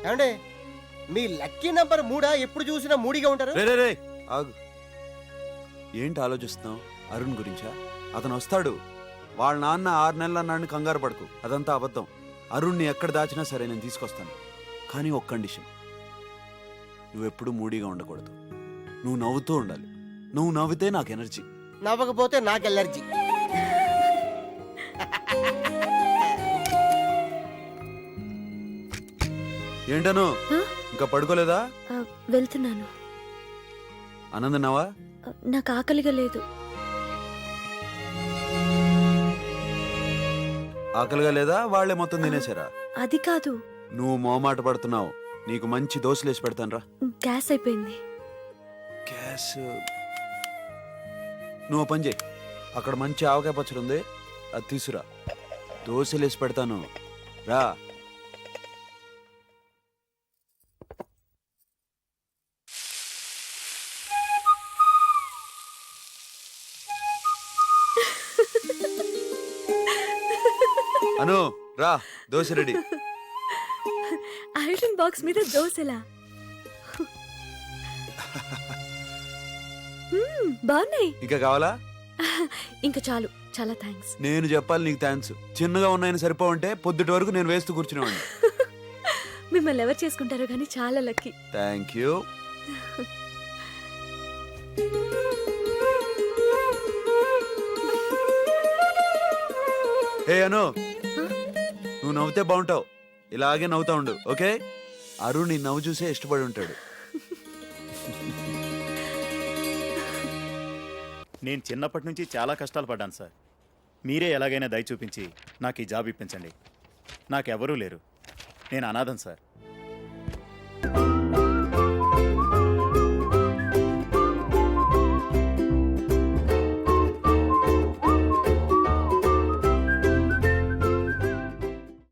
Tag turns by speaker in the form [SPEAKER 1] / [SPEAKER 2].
[SPEAKER 1] ఏమండి మీ lucky number 3 ఎప్పుడు చూసినా మూడిగా ఉంటారు.
[SPEAKER 2] రే రే రే ఆగు. ఏంటి ఆలోచిస్తున్నావు? అరుణ్ గురించా? అతను వస్తాడు. వాళ్ళ నాన్న 6 నెలలు అన్నాడు, కంగారు పడకు. అదంతా అబద్ధం. అరుణ్ని ఎక్కడ దాచినా సరే నేను తీసుకొస్తాను. కానీ ఒక కండిషన్, నువ్వెప్పుడు మూడీగా ఉండకూడదు. నువ్వు నవ్వుతూ ఉండాలి. నువ్వు నవ్వితే నాకు ఎనర్జీ,
[SPEAKER 1] నవ్వకపోతే నాకు ఎలర్జీ.
[SPEAKER 2] ఏంటను ఇంకా పడుకోలేదా?
[SPEAKER 3] వెళ్తున్నాను.
[SPEAKER 2] ఆనందన్నావా?
[SPEAKER 3] నాకు ఆకలిగా లేదు.
[SPEAKER 2] ఆకలిగా లేదా? వాళ్లే మొత్తం తినేశారా?
[SPEAKER 3] అది కాదు.
[SPEAKER 2] నువ్వు మోమాట పడుతున్నావు. నీకు మంచి దోశలేసి పెడతాను రా.
[SPEAKER 3] గ్యాస్ అయిపోయింది.
[SPEAKER 2] గ్యాస్? నువ్వు పని చేయి, అక్కడ మంచి ఆవకాయ పచ్చడి ఉంది, అది తీసురా. దోశలేసి పెడతాను రా. అను రా, దోశ రెడీ.
[SPEAKER 3] ఐరన్ బాక్స్ మీద దోశలా? బాగున్నాయి.
[SPEAKER 2] ఇంకా కావాలా?
[SPEAKER 3] ఇంకా చాలు, చాలా థ్యాంక్స్.
[SPEAKER 2] నేను చెప్పాలి నీకు థ్యాంక్స్. చిన్నగా ఉన్నాయని సరిపోవంటే పొద్దుటి వరకు నేను వేస్తూ కూర్చునేవాడిని.
[SPEAKER 3] మిమ్మల్ని ఎవరు చేసుకుంటారో కానీ చాలా లక్కీ.
[SPEAKER 2] Thank you. ఏ అను, నువ్వు నవ్వుతే బాగుంటావు. ఇలాగే నవ్వుతా ఉండు, ఓకే? అరుణ్ నీ నవ్వు చూసే ఇష్టపడి ఉంటాడు.
[SPEAKER 4] నేను చిన్నప్పటి నుంచి చాలా కష్టాలు పడ్డాను సార్. మీరే ఎలాగైనా దయ చూపించి నాకు ఈ జాబ్ ఇప్పించండి. నాకెవరూ లేరు, నేను అనాథం సార్.